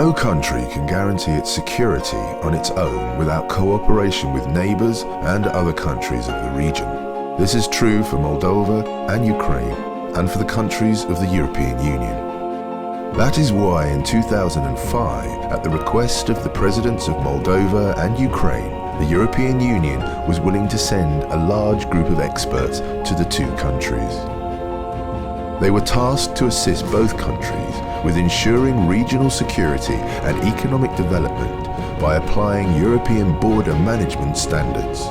No country can guarantee its security on its own without cooperation with neighbours and other countries of the region. This is true for Moldova and Ukraine, and for the countries of the European Union. That is why in 2005, at the request of the presidents of Moldova and Ukraine, the European Union was willing to send a large group of experts to the two countries. They were tasked to assist both countries with ensuring regional security and economic development by applying European border management standards.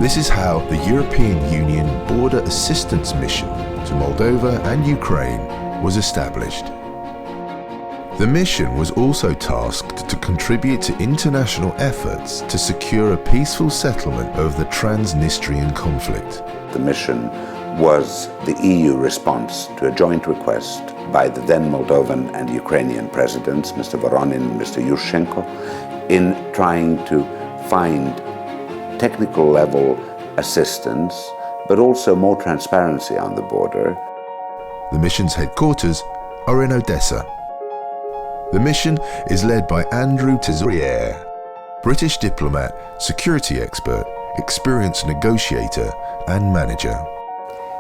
This is how the European Union Border Assistance Mission to Moldova and Ukraine was established. The mission was also tasked to contribute to international efforts to secure a peaceful settlement of the Transnistrian conflict. The mission was the EU response to a joint request by the then Moldovan and Ukrainian presidents, Mr. Voronin and Mr. Yushchenko, in trying to find technical level assistance, but also more transparency on the border. The mission's headquarters are in Odessa. The mission is led by Andrew Tesorier, British diplomat, security expert, experienced negotiator and manager.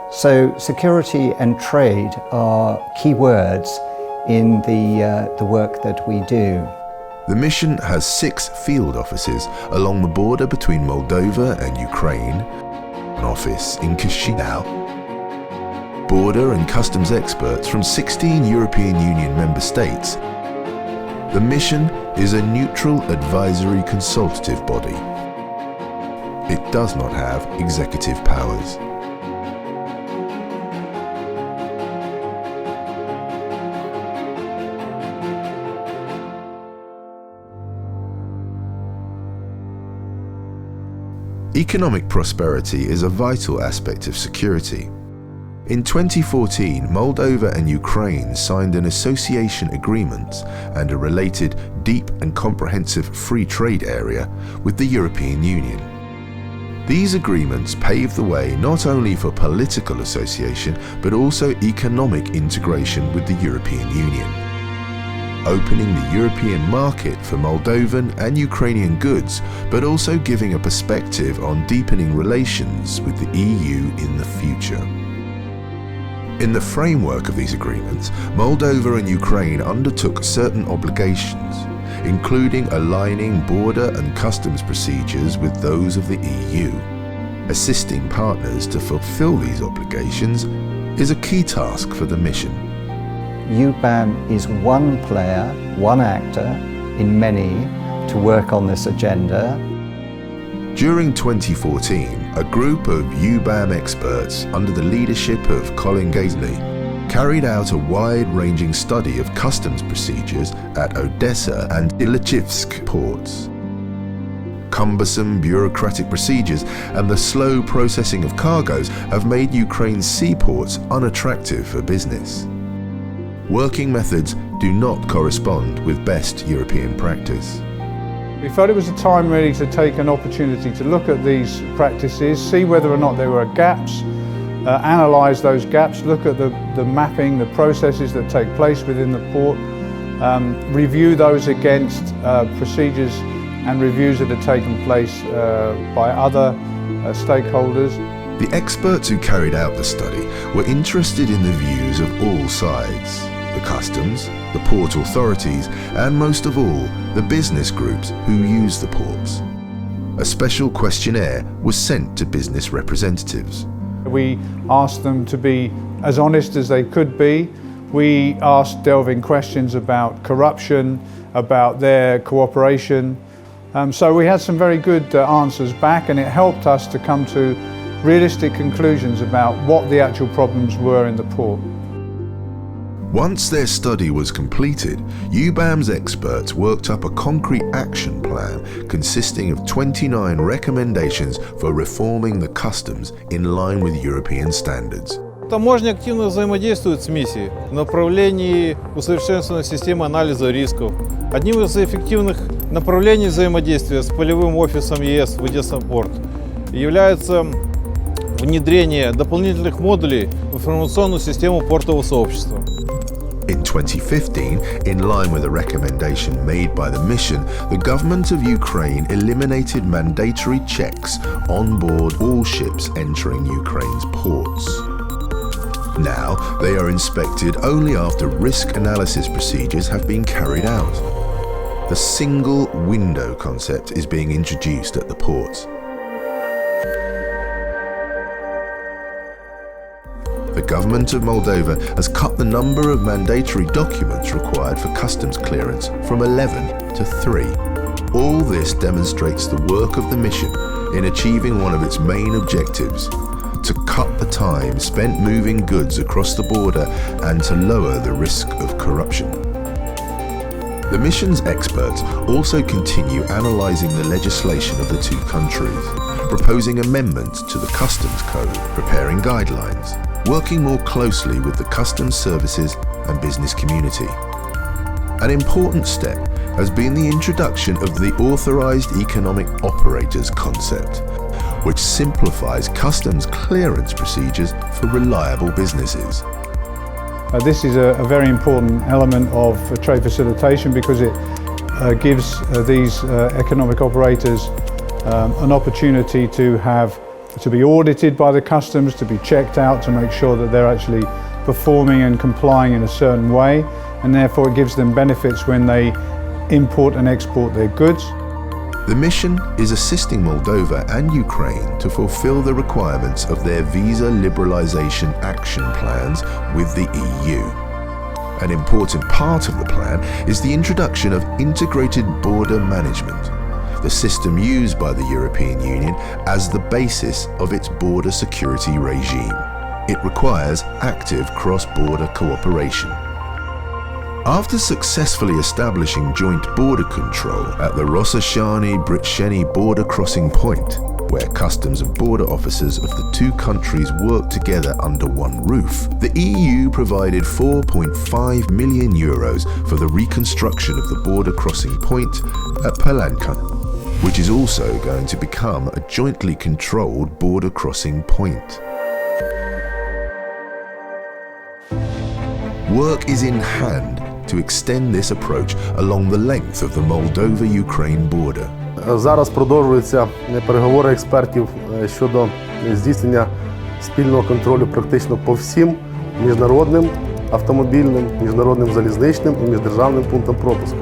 So security and trade are key words in the work that we do. The mission has 6 field offices along the border between Moldova and Ukraine, an office in Chisinau, border and customs experts from 16 European Union member states. The mission is a neutral advisory consultative body. It does not have executive powers. Economic prosperity is a vital aspect of security. In 2014, Moldova and Ukraine signed an association agreement and a related deep and comprehensive free trade area with the European Union. These agreements pave the way not only for political association, but also economic integration with the European Union, opening the European market for Moldovan and Ukrainian goods, but also giving a perspective on deepening relations with the EU in the future. In the framework of these agreements, Moldova and Ukraine undertook certain obligations, including aligning border and customs procedures with those of the EU. Assisting partners to fulfill these obligations is a key task for the mission. Eubam is one player, one actor in many to work on this agenda. During 2014, a group of Eubam experts under the leadership of Colin Gaisley carried out a wide-ranging study of customs procedures at Odessa and Ilechivsk ports. Cumbersome bureaucratic procedures and the slow processing of cargoes have made Ukraine's seaports unattractive for business. Working methods do not correspond with best European practice. We felt it was a time really to take an opportunity to look at these practices, see whether or not there were gaps, analyse those gaps, look at the mapping, the processes that take place within the port, review those against procedures and reviews that have taken place by other stakeholders. The experts who carried out the study were interested in the views of all sides: the customs, the port authorities, and most of all, the business groups who use the ports. A special questionnaire was sent to business representatives. We asked them to be as honest as they could be. We asked delving questions about corruption, about their cooperation. So we had some very good answers back, and it helped us to come to realistic conclusions about what the actual problems were in the port. Once their study was completed, Eubam's experts worked up a concrete action plan consisting of 29 recommendations for reforming the customs in line with European standards. Таможня активно взаимодействует с миссией в направлении усовершенствования системы анализа рисков. Одним из эффективных направлений взаимодействия с полевым офисом ЕС в Одесса-Порт является внедрение дополнительных модулей в информационную систему портового сообщества. In 2015, in line with a recommendation made by the mission, the government of Ukraine eliminated mandatory checks on board all ships entering Ukraine's ports. Now, they are inspected only after risk analysis procedures have been carried out. The single window concept is being introduced at the ports. The government of Moldova has cut the number of mandatory documents required for customs clearance from 11 to 3. All this demonstrates the work of the mission in achieving one of its main objectives: to cut the time spent moving goods across the border and to lower the risk of corruption. The mission's experts also continue analysing the legislation of the two countries, proposing amendments to the customs code, preparing guidelines, working more closely with the customs services and business community. An important step has been the introduction of the Authorised Economic Operators concept, which simplifies customs clearance procedures for reliable businesses. This is a very important element of trade facilitation because it gives these economic operators an opportunity to be audited by the customs, to be checked out to make sure that they're actually performing and complying in a certain way, and therefore it gives them benefits when they import and export their goods. The mission is assisting Moldova and Ukraine to fulfill the requirements of their visa liberalization action plans with the EU. An important part of the plan is the introduction of integrated border management, the system used by the European Union as the basis of its border security regime. It requires active cross-border cooperation. After successfully establishing joint border control at the Rossashani-Britsheni border crossing point, where customs and border officers of the two countries work together under one roof, the EU provided €4.5 million for the reconstruction of the border crossing point at Palanca, which is also going to become a jointly controlled border crossing point. Work is in hand to extend this approach along the length of the Moldova-Ukraine border. Зараз продовжуються переговори експертів щодо здійснення спільного контролю практично по всім міжнародним автомобільним, міжнародним залізничним і міждержавним пунктам пропуску.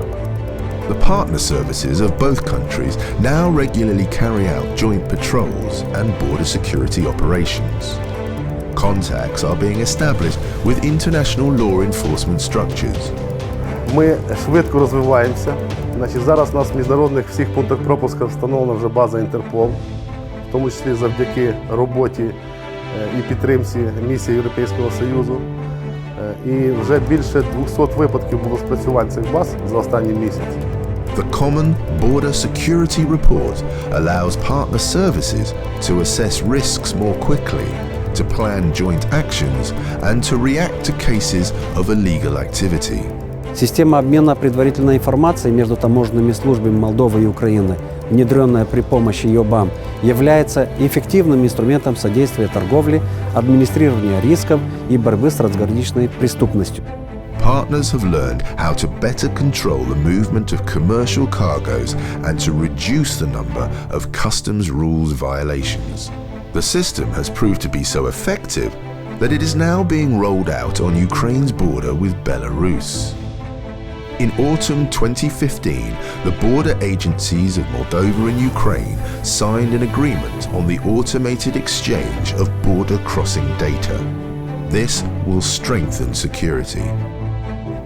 The partner services of both countries now regularly carry out joint patrols and border security operations. Contacts are being established with international law enforcement structures. Ми швидко розвиваємося. Зараз у нас в міжнародних всіх пунктах пропуску встановлена вже база Інтерпол, в тому числі завдяки роботі і підтримці місії Європейського Союзу. І вже більше 200 випадків було спрацювань цих баз за останній місяць. The Common Border Security Report allows partner services to assess risks more quickly, to plan joint actions, and to react to cases of illegal activity. Система обмена предварительной информацией между таможенными службами Молдовы и Украины, внедренная при помощи Eubam, является эффективным инструментом содействия торговле, администрирования рисков и борьбы с трансграничной преступностью. Partners have learned how to better control the movement of commercial cargoes and to reduce the number of customs rules violations. The system has proved to be so effective that it is now being rolled out on Ukraine's border with Belarus. In autumn 2015, the border agencies of Moldova and Ukraine signed an agreement on the automated exchange of border crossing data. This will strengthen security.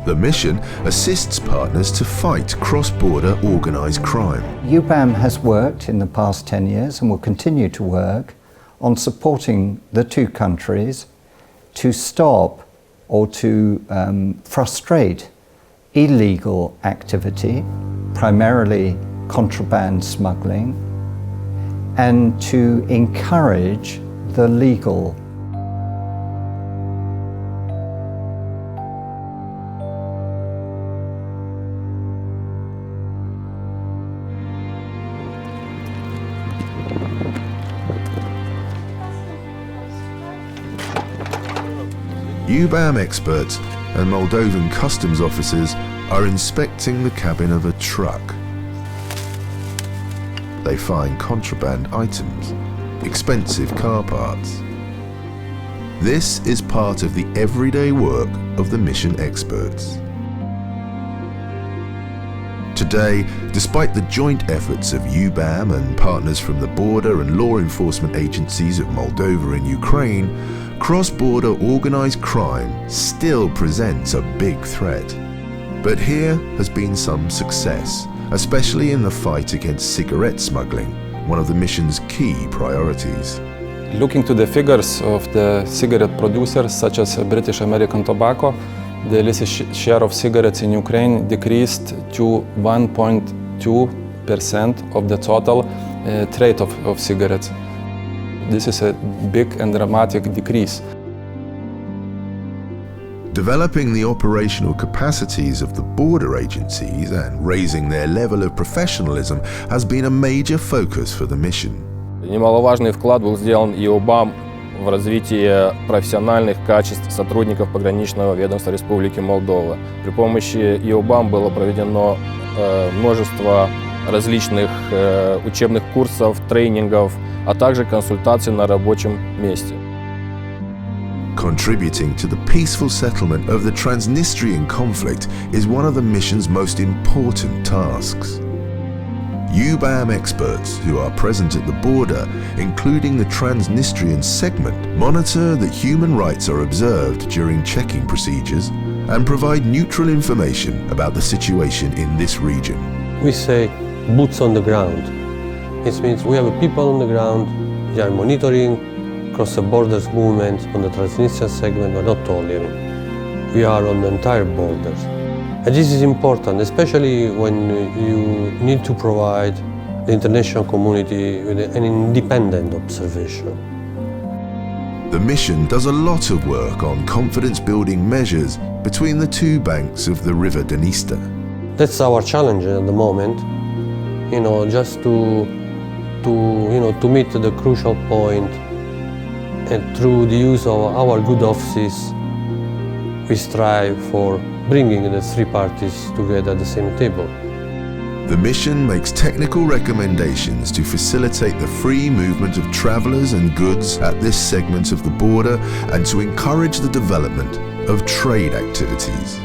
The mission assists partners to fight cross-border organised crime. Eubam has worked in the past 10 years and will continue to work on supporting the two countries to stop or to frustrate illegal activity, primarily contraband smuggling, and to encourage the legal. Eubam experts and Moldovan customs officers are inspecting the cabin of a truck. They find contraband items, expensive car parts. This is part of the everyday work of the mission experts. Today, despite the joint efforts of Eubam and partners from the border and law enforcement agencies of Moldova and Ukraine, cross-border organized crime still presents a big threat. But here has been some success, especially in the fight against cigarette smuggling, one of the mission's key priorities. Looking to the figures of the cigarette producers, such as British American Tobacco, the illicit share of cigarettes in Ukraine decreased to 1.2% of the total trade of cigarettes. This is a big and dramatic decrease. Developing the operational capacities of the border agencies and raising their level of professionalism has been a major focus for the mission. Немаловажный вклад был сделан Eubam в развитие профессиональных качеств сотрудников пограничного ведомства Республики Молдова. При помощи Eubam было проведено множество различных учебных курсов, тренингов, а также консультаций на рабочем месте. Contributing to the peaceful settlement of the Transnistrian conflict is one of the mission's most important tasks. Eubam experts who are present at the border, including the Transnistrian segment, monitor that human rights are observed during checking procedures and provide neutral information about the situation in this region. We say boots on the ground. It means we have people on the ground, they are monitoring across the borders movements on the Transnistrian segment, but not only. We are on the entire borders. And this is important, especially when you need to provide the international community with an independent observation. The mission does a lot of work on confidence-building measures between the two banks of the river Dniester. That's our challenge at the moment, just to meet the crucial point, and through the use of our good offices, we strive for bringing the three parties together at the same table. The mission makes technical recommendations to facilitate the free movement of travelers and goods at this segment of the border and to encourage the development of trade activities.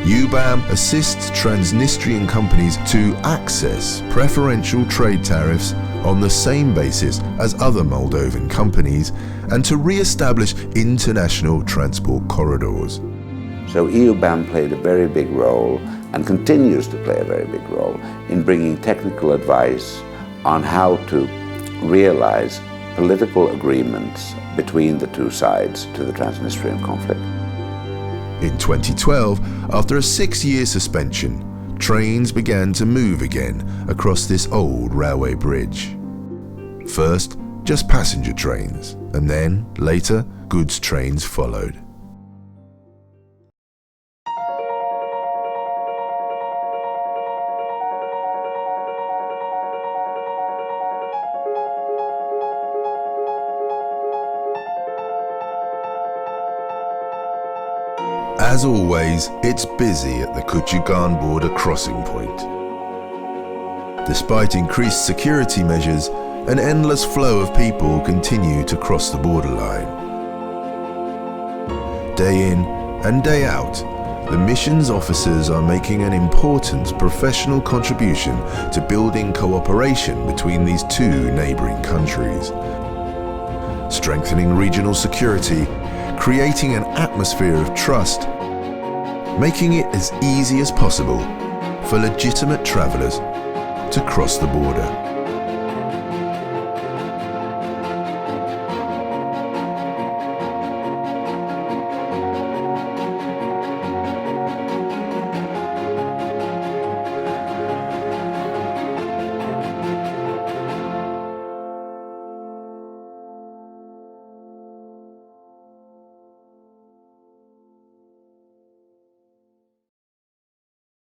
Eubam assists Transnistrian companies to access preferential trade tariffs on the same basis as other Moldovan companies and to re-establish international transport corridors. So Eubam played a very big role and continues to play a very big role in bringing technical advice on how to realize political agreements between the two sides to the Transnistrian conflict. In 2012, after a 6-year suspension, trains began to move again across this old railway bridge. First, just passenger trains, and then, later, goods trains followed. As always, it's busy at the Kuchugan border crossing point. Despite increased security measures, an endless flow of people continue to cross the borderline. Day in and day out, the mission's officers are making an important professional contribution to building cooperation between these two neighboring countries, strengthening regional security, creating an atmosphere of trust, making it as easy as possible for legitimate travelers to cross the border.